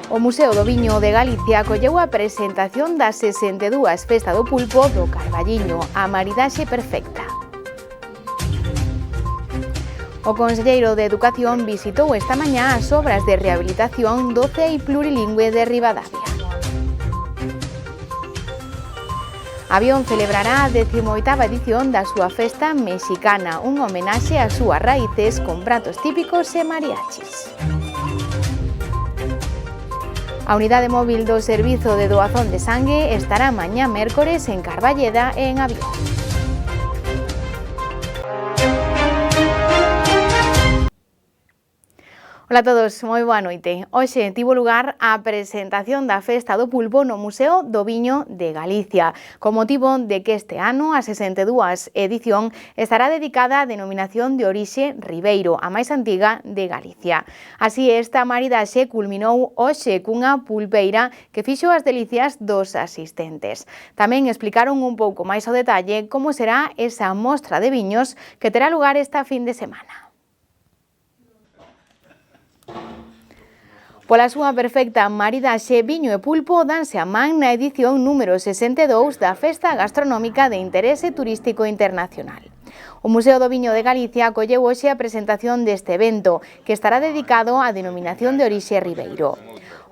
O Museo do Viño de Galicia acolleu a presentación das 62 Festa do Pulpo do Carballiño, a maridaxe perfecta. O conselleiro de Educación visitou esta mañá as obras de rehabilitación do CEI plurilingüe de Ribadavia. Avión celebrará a 18ª edición da súa festa mexicana, un homenaxe ás súas raíces con pratos típicos e mariachis. A unidade móvil do Servizo de Doazón de Sangue estará mañá mércores en Carballeda e en Avión. Ola a todos, moi boa noite. Hoxe tivo lugar a presentación da Festa do Pulpo no Museo do Viño de Galicia, con motivo de que este ano a 62 edición estará dedicada á denominación de orixe Ribeiro, a máis antiga de Galicia. Así, esta maridaxe culminou hoxe cunha pulpeira que fixo as delicias dos asistentes. Tamén explicaron un pouco máis ao detalle como será esa mostra de viños que terá lugar esta fin de semana. Pola súa perfecta maridaxe, viño e pulpo danse a man na edición número 62 da Festa Gastronómica de Interese Turístico Internacional. O Museo do Viño de Galicia acolleu hoxe a presentación deste evento, que estará dedicado á denominación de orixe Ribeiro.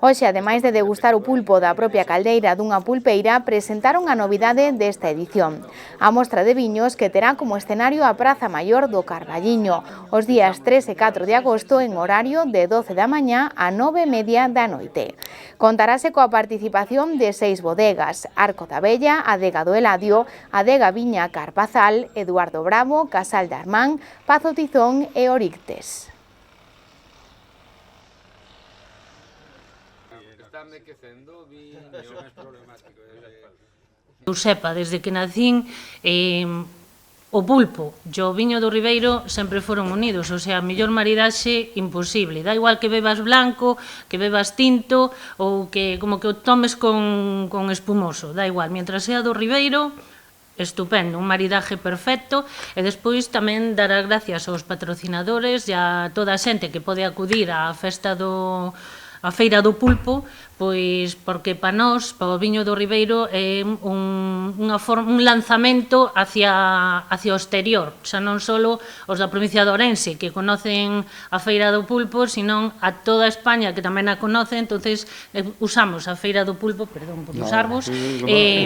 Hoxe, ademais de degustar o pulpo da propia caldeira dunha pulpeira, presentaron a novidade desta edición, a mostra de viños que terá como escenario a Praza Maior do Carballiño, os días 3 e 4 de agosto en horario de 12 da mañá a 9:30 da noite. Contarase coa participación de 6 bodegas: Arco da Vella, Adega do Eladio, Adega Viña Carpazal, Eduardo Bravo, Casal de Armán, Pazo Tizón e Orictes. Eu sepa, desde que nacín, o pulpo e o viño do Ribeiro sempre foron unidos, o sea, a mellor maridaxe imposible. Da igual que bebas blanco, que bebas tinto ou que como que o tomes con espumoso, da igual. Mientras sea do Ribeiro, estupendo, un maridaje perfecto. E despois tamén dar as gracias aos patrocinadores e a toda a xente que pode acudir á festa a Feira do Pulpo, pois porque para nós, para o viño do Ribeiro, é un lanzamento hacia o exterior, xa non só os da provincia de Ourense, que conocen a Feira do Pulpo, senón a toda España, que tamén a conoce. Entonces usamos a Feira do Pulpo, perdón por usarvos,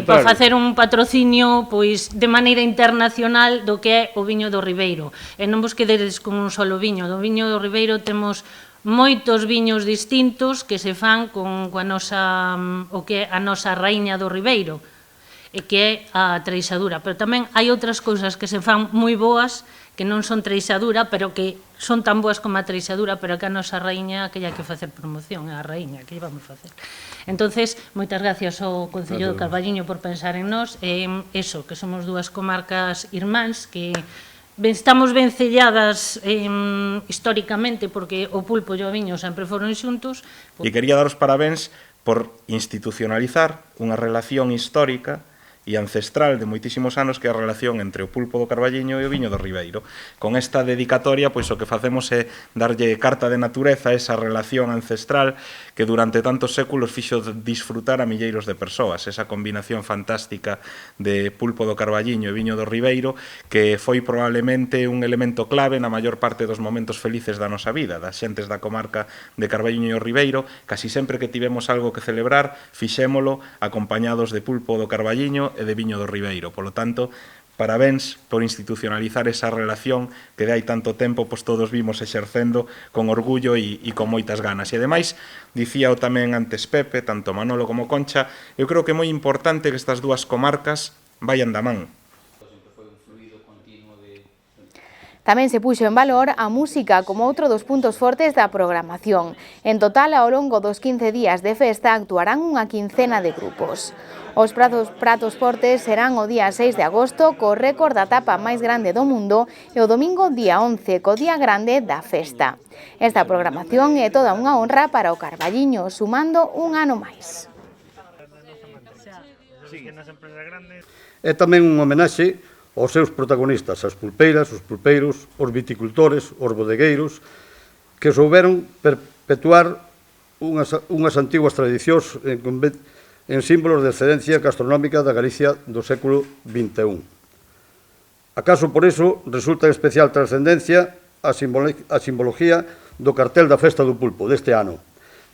para facer un patrocinio pois de maneira internacional do que é o viño do Ribeiro. E non vos quededes con un solo viño. Do viño do Ribeiro temos moitos viños distintos que se fan con a nosa, o que é a nosa raíña do Ribeiro, e que é a treixadura. Pero tamén hai outras cousas que se fan moi boas, que non son treixadura, pero que son tan boas como a treixadura, pero que a nosa raíña que hai que facer promoción, é a raíña que vamos facer. Entonces, moitas gracias ao Concello do Carballiño por pensar en nós, e eso, que somos dúas comarcas irmáns que estamos vencelladas históricamente, porque o pulpo e o viño sempre foron xuntos. E quería daros parabéns por institucionalizar unha relación histórica e ancestral de moitísimos anos, que é a relación entre o pulpo do Carballiño e o viño do Ribeiro. Con esta dedicatoria, pois o que facemos é darlle carta de natureza a esa relación ancestral que durante tantos séculos fixo disfrutar a milleiros de persoas, esa combinación fantástica de pulpo do Carballiño e viño do Ribeiro, que foi probablemente un elemento clave na maior parte dos momentos felices da nosa vida, das xentes da comarca de Carballiño e o Ribeiro. Casi sempre que tivemos algo que celebrar, fixémolo acompañados de pulpo do Carballiño e de viño do Ribeiro. Polo tanto, parabéns por institucionalizar esa relación que de hai tanto tempo pois todos vimos exercendo con orgullo e con moitas ganas. E ademais, dicíao tamén antes Pepe, tanto Manolo como Concha, eu creo que é moi importante que estas dúas comarcas vayan da man. Tamén se puxo en valor a música como outro dos puntos fortes da programación. En total, ao longo dos 15 días de festa, actuarán unha quincena de grupos. Os pratos fortes serán o día 6 de agosto, co récord da tapa máis grande do mundo, e o domingo día 11, co día grande da festa. Esta programación é toda unha honra para o Carballiño, sumando un ano máis. É tamén un homenaxe aos seus protagonistas, as pulpeiras, os pulpeiros, os viticultores, os bodegueiros, que souberon perpetuar unhas antiguas tradicións en símbolos de excedencia gastronómica da Galicia do século XXI. Acaso por iso resulta de especial trascendencia a simbología do cartel da Festa do Pulpo deste ano,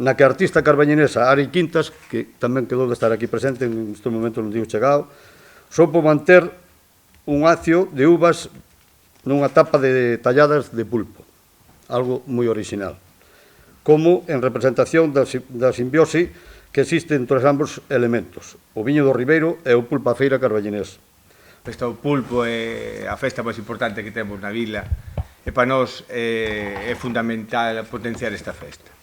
na que a artista carballinesa Ari Quintas, que tamén quedou de estar aquí presente, en este momento non digo chegado, soupo manter un acio de uvas nunha tapa de talladas de pulpo, algo moi original, como en representación da simbiose que existe entre ambos elementos, o viño do Ribeiro e o pulpo a feira carballinesa. A festa do pulpo é a festa máis importante que temos na vila e para nós é fundamental potenciar esta festa.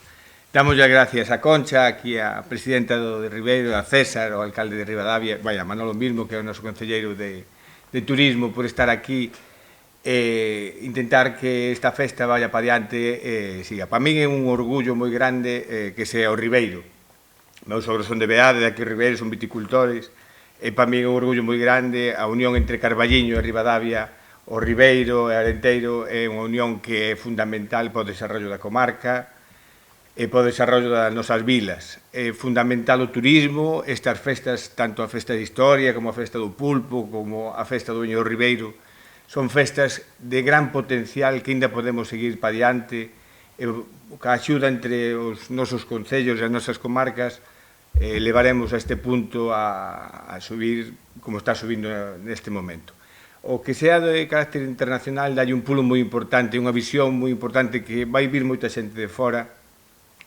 Damos as gracias a Concha, aquí a presidenta do Ribeiro, a César, o alcalde de Ribadavia, a Manolo mismo, que é o noso concelleiro de turismo, por estar aquí e intentar que esta festa vaya para diante e siga. Para min é un orgullo moi grande que sea o Ribeiro. Meus sogros son de Beade, de aquí o Ribeiro, son viticultores, e para mí é un orgullo moi grande a unión entre Carballiño e Ribadavia, o Ribeiro e Arenteiro é unha unión que é fundamental para o desarrollo da comarca e para o desarrollo das nosas vilas. É fundamental o turismo, estas festas, tanto a festa de historia como a festa do pulpo, como a festa do viño do Ribeiro, son festas de gran potencial que ainda podemos seguir para diante e que axuda entre os nosos concellos e as nosas comarcas levaremos a este punto a subir como está subindo neste momento. O que sea de carácter internacional dalle un pulo moi importante, unha visión moi importante que vai vir moita xente de fora,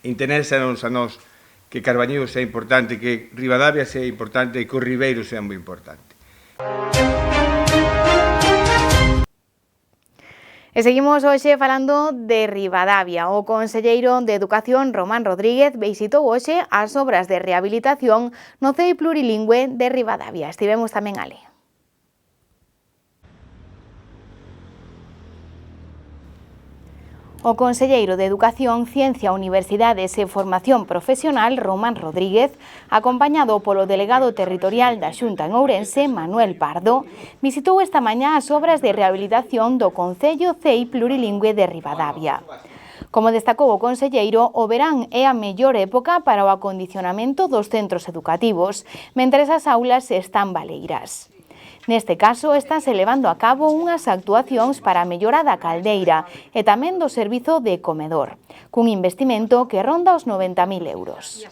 interésanos a nós que Carballiño sea importante, que Ribadavia sea importante e que o Ribeiro sea moi importante. E seguimos hoxe falando de Ribadavia. O conselleiro de Educación, Román Rodríguez, visitou hoxe as obras de rehabilitación no CEI plurilingüe de Ribadavia. Estivemos tamén ali. O conselleiro de Educación, Ciencia, Universidades e Formación Profesional, Román Rodríguez, acompañado polo delegado territorial da Xunta en Ourense, Manuel Pardo, visitou esta mañá as obras de rehabilitación do Concello CEI plurilingüe de Ribadavia. Como destacou o conselleiro, o verán é a mellor época para o acondicionamento dos centros educativos, mentres as aulas están baleiras. Neste caso, estánse levando a cabo unhas actuacións para a mellora da caldeira e tamén do servizo de comedor, cun investimento que ronda os 90.000 euros.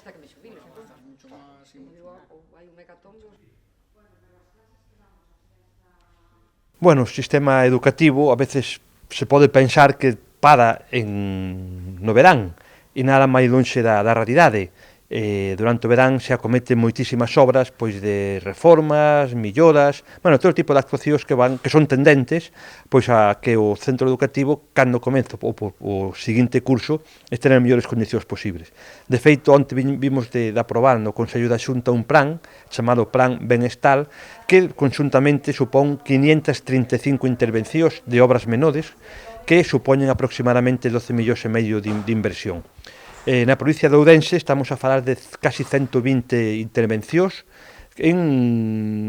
Bueno, o sistema educativo a veces se pode pensar que para no verán e nada máis lonxe da realidade. Durante o verán se acometen moitísimas obras pois de reformas, melloras, todo tipo de actuacións que son tendentes pois a que o centro educativo cando comeza o seguinte curso este nas mellores condicións posibles. De feito, onte vimos de aprobar no Consello da Xunta un plan chamado Plan Benestar que conxuntamente supón 535 intervencións de obras menores que supoñen aproximadamente 12,5 millóns de inversión. Na provincia de Ourense estamos a falar de casi 120 intervencións en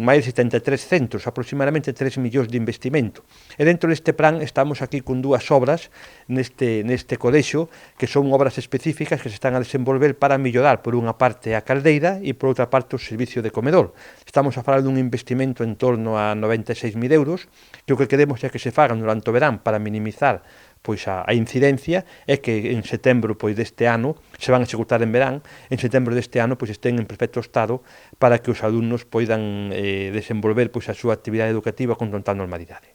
máis de 73 centros, aproximadamente 3 millóns de investimento. E dentro deste plan estamos aquí con dúas obras neste colexio, que son obras específicas que se están a desenvolver para mellorar por unha parte a caldeira e por outra parte o servicio de comedor. Estamos a falar dun investimento en torno a 96.000 euros, que o que queremos é que se fagan durante o verán para minimizar pois a incidencia é que en setembro pois deste ano se van a executar en verán, en setembro deste ano pois estén en perfecto estado para que os alumnos poidan desenvolver pois a súa actividade educativa con total normalidade.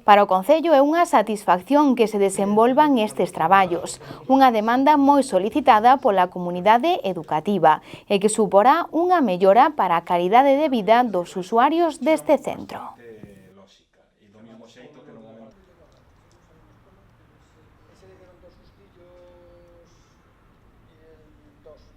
Para o Concello é unha satisfacción que se desenvolvan estes traballos, unha demanda moi solicitada pola comunidade educativa e que suporá unha mellora para a calidade de vida dos usuarios deste centro.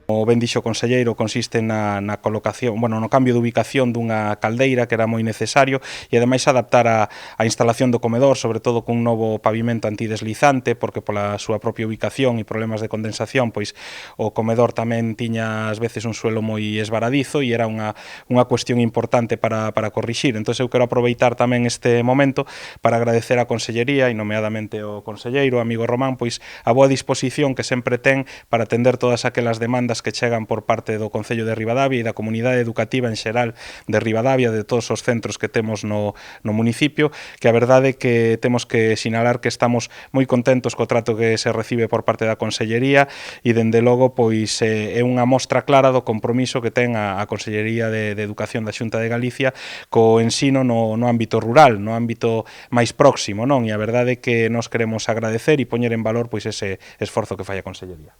O ben dixo o conselleiro, consiste na colocación, no cambio de ubicación dunha caldeira que era moi necesario e ademais adaptar a instalación do comedor, sobre todo cun novo pavimento antideslizante, porque pola súa propia ubicación e problemas de condensación, pois o comedor tamén tiña ás veces un suelo moi esvaradizo e era unha cuestión importante para corrixir. Entón eu quero aproveitar tamén este momento para agradecer á Consellería e nomeadamente ao conselleiro, o amigo Román, pois a boa disposición que sempre ten para atender todas aquelas demandas que chegan por parte do Concello de Ribadavia e da comunidade educativa en xeral de Ribadavia, de todos os centros que temos no municipio, que a verdade é que temos que sinalar que estamos moi contentos co trato que se recibe por parte da Consellería e, dende logo, pois é unha mostra clara do compromiso que ten a Consellería de Educación da Xunta de Galicia co ensino no ámbito rural, no ámbito máis próximo, non? E a verdade é que nos queremos agradecer e poñer en valor pois ese esforzo que fai a Consellería.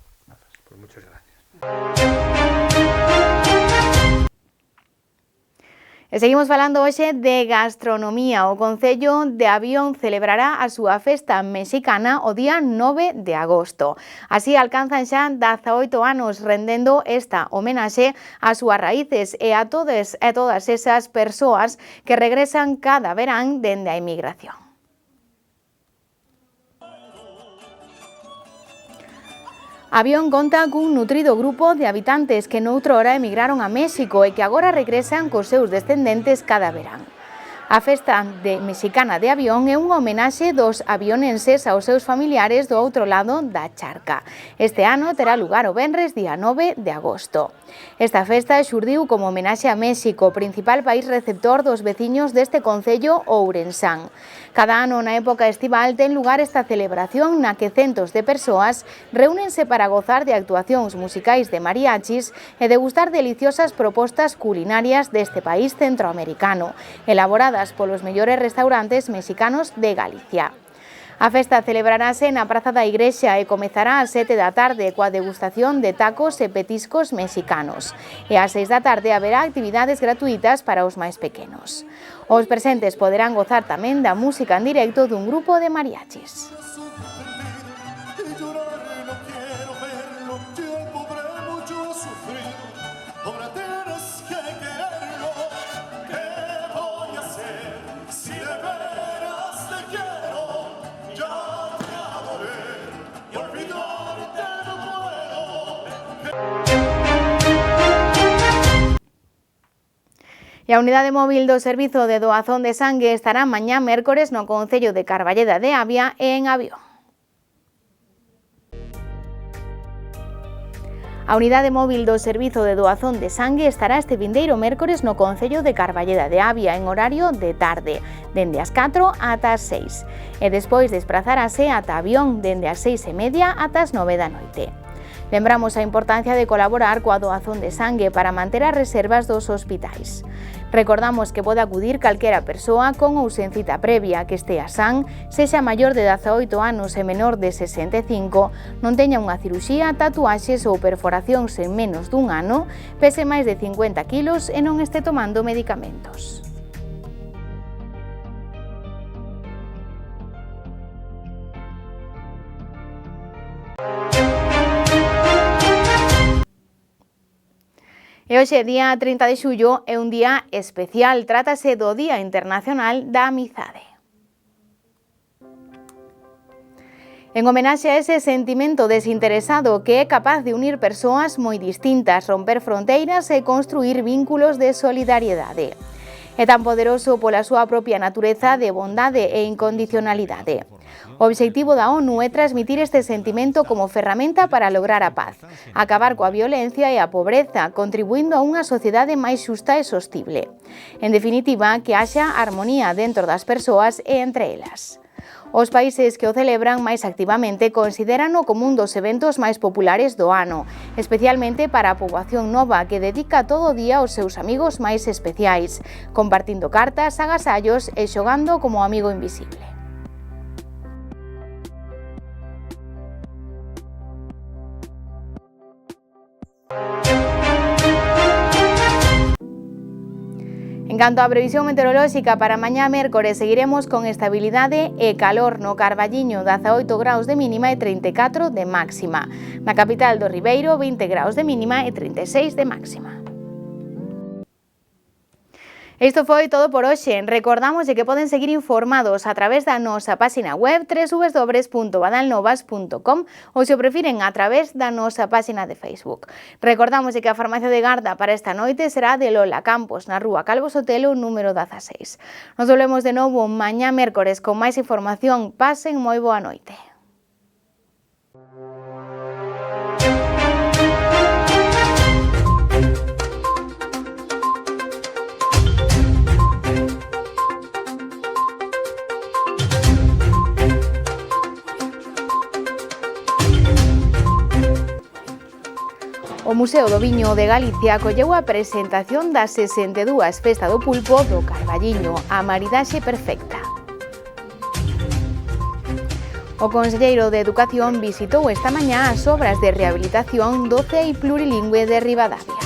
Muchas gracias. E seguimos falando hoxe de gastronomía. O Concello de Avión celebrará a súa festa mexicana o día 9 de agosto. Así alcanzan xa 18 anos rendendo esta homenaxe ás súas raíces e a todas esas persoas que regresan cada verán dende a emigración. Avión conta cun nutrido grupo de habitantes que noutrora emigraron a México e que agora regresan cos seus descendentes cada verán. A festa mexicana de Avión é unha homenaxe dos avionenses aos seus familiares do outro lado da charca. Este ano terá lugar o venres día 9 de agosto. Esta festa xurdiu como homenaxe a México, principal país receptor dos veciños deste concello ourensán. Cada ano na época estival ten lugar esta celebración na que centos de persoas reúnense para gozar de actuacións musicais de mariachis e degustar deliciosas propostas culinarias deste país centroamericano, elaboradas polos mellores restaurantes mexicanos de Galicia. A festa celebrarase na Praza da Igrexa e comezará ás 7 da tarde coa degustación de tacos e petiscos mexicanos. E ás 6 da tarde haberá actividades gratuitas para os máis pequenos. Os presentes poderán gozar tamén da música en directo dun grupo de mariachis. E a unidade móvil do Servizo de Doazón de Sangue estará mañá mércores no Concello de Carballeda de Avia e en Avión. A unidade móvil do Servizo de Doazón de Sangue estará este vindeiro mércores no Concello de Carballeda de Avia en horario de tarde, dende as 4 ata as 6, e despois desprazarase ata Avión dende as 6:30 ata as 9 da noite. Lembramos a importancia de colaborar coa doazón de sangue para manter as reservas dos hospitais. Recordamos que pode acudir calquera persoa con ou sen cita previa que estea san, sexa maior de 18 anos e menor de 65, non teña unha ciruxía, tatuaxes ou perforacións en menos dun ano, pese máis de 50 kilos e non este tomando medicamentos. E hoxe, día 30 de xullo, é un día especial. Trátase do Día Internacional da Amizade. En homenaxe a ese sentimento desinteresado que é capaz de unir persoas moi distintas, romper fronteiras e construir vínculos de solidariedade. É tan poderoso pola súa propia natureza de bondade e incondicionalidade. O obxectivo da ONU é transmitir este sentimento como ferramenta para lograr a paz, acabar coa violencia e a pobreza, contribuindo a unha sociedade máis xusta e sostible. En definitiva, que haxa armonía dentro das persoas e entre elas. Os países que o celebran máis activamente considérano como un dos eventos máis populares do ano, especialmente para a poboación nova que dedica todo o día aos seus amigos máis especiais, compartindo cartas, agasallos e xogando como amigo invisible. En En canto á previsión meteorolóxica para mañá mércores, seguiremos con estabilidade e calor no Carballiño, 18 graus de mínima e 34 de máxima. Na capital do Ribeiro, 20 graus de mínima e 36 de máxima. Isto foi todo por hoxe. Recordamos que poden seguir informados a través da nosa página web www.badalnovas.com ou, se o prefiren, a través da nosa página de Facebook. Recordamos que a farmacia de garda para esta noite será de Lola Campos, na rúa Calvo Sotelo, número 16. Nos volvemos de novo mañá mércores con máis información. Pasen moi boa noite. O Museo do Viño de Galicia acolleu a presentación da 62 Festa do Pulpo do Carballiño, a maridaxe perfecta. O conselleiro de Educación visitou esta mañá as obras de rehabilitación do CEI plurilingüe de Ribadavia.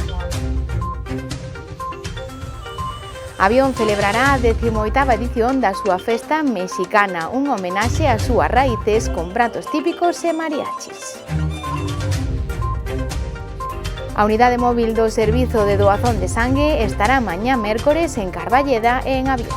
Avión celebrará a 18ª edición da súa festa mexicana, un homenaxe ás súas raíces con pratos típicos e mariachis. A unidade móvil do Servizo de Doazón de Sangue estará mañá mércores en Carballeda e en Avión.